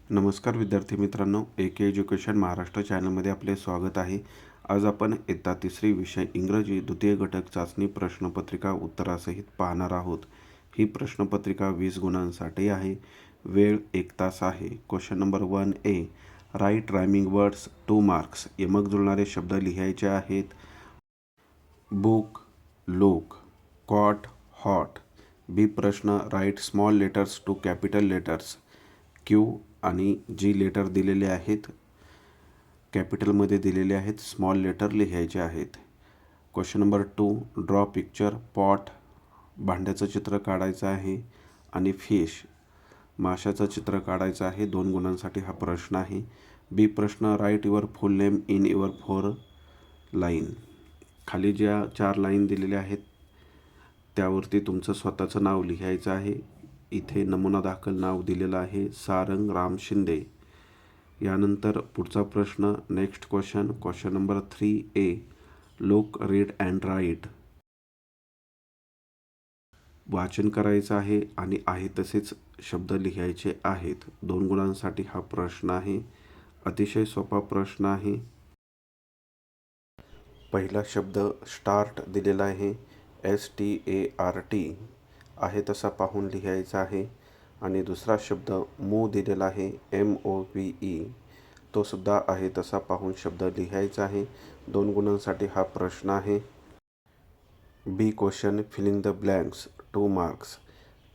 नमस्कार विद्यार्थी मित्रांनो, ए.के. एज्युकेशन महाराष्ट्र चॅनलमध्ये आपले स्वागत आहे. आज आपण इयत्ता तिसरी विषय इंग्रजी द्वितीय घटक चाचणी प्रश्नपत्रिका उत्तरासहित पाहणार आहोत. ही प्रश्नपत्रिका 20 गुणांसाठी आहे. वेळ 1 तास आहे. Question number 1A, write rhyming words 2 marks. यमक जुळणारे शब्द लिहायचे आहेत. Book, look, cot, hot. B प्रश्न, write small letters to capital letters. Q आणि जी लेटर दिलेले आहेत कॅपिटलमध्ये दिलेले आहेत, स्मॉल लेटर लिहायचे आहेत. Question number 2, draw picture pot. भांड्याचं चित्र काढायचं आहे. आणि फिश, माशाचं चित्र काढायचं आहे. 2 गुणांसाठी हा प्रश्न आहे. बी प्रश्न, write your full name in your 4 line. खाली ज्या 4 लाईन दिलेल्या आहेत त्यावरती तुमचं स्वतःचं नाव लिहायचं आहे. इथे नमुना दाखल नाव दिलेलं आहे, सारंग राम शिंदे. यानंतर पुढचा प्रश्न, next question, question number 3A, look, read and write. वाचन करायचं आहे आणि आहे तसेच शब्द लिहायचे आहेत. 2 गुणांसाठी हा प्रश्न आहे. अतिशय सोपा प्रश्न आहे. पहिला शब्द स्टार्ट दिलेला आहे, START आहे तसा पाहून लिहायचा आहे. आणि दुसरा शब्द मूव दिलेला आहे, MOVE. तो सुद्धा आहे तसा पाहून शब्द लिहायचा आहे. 2 गुणांसाठी हा प्रश्न आहे. B question, filling the blanks 2 marks.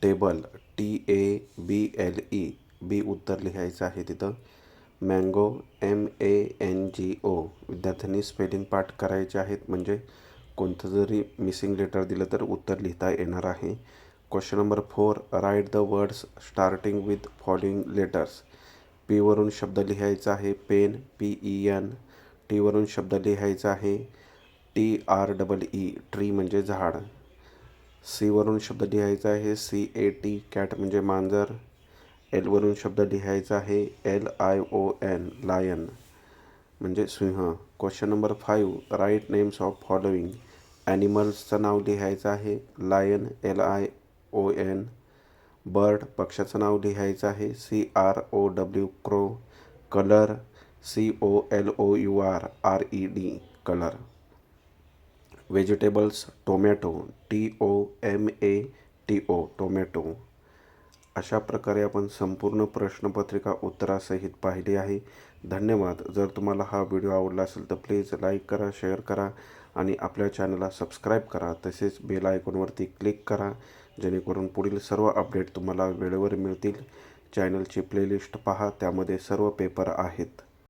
Table, TABLE. B उत्तर लिहायचं आहे तिथं. Mango, MANGO. विद्यार्थ्यांनी स्पेलिंग पाठ करायचे आहेत, म्हणजे कोणतं जरी मिसिंग लेटर दिलं तर उत्तर लिहिता येणार आहे. Question number 4, write the words starting with following letters. P वरून शब्द लिहायचा आहे, पेन, PEN. टी वरून शब्द लिहायचा आहे, TREE, ट्री म्हणजे झाड. सी वरून शब्द लिहायचा आहे, CAT, कॅट म्हणजे मांजर. एल वरून शब्द लिहायचा आहे, LION, लायन म्हणजे सिंह. Question number 5, write names of following. ॲनिमल्सचं नाव लिहायचं आहे, लायन, LION. बर्ड, पक्षाचं नाव लिहायचं आहे, CROW, crow. Colour, COLOUR, colour. Vegetables, tomato, TOMATO, tomato. अशा प्रकारे आपण संपूर्ण प्रश्नपत्रिका उत्तरासहित पाहिली आहे. धन्यवाद. जर तुम्हाला हा व्हिडिओ आवडला असेल तर प्लीज लाईक करा, शेअर करा आणि आपल्या चॅनलला सबस्क्राईब करा. तसेच बेल आयकॉनवरती क्लिक करा, जेणेकरून पुढील सर्व अपडेट तुम्हाला वेळेवर मिळतील. चॅनलची प्लेलिस्ट पहा, त्यामध्ये सर्व पेपर आहेत.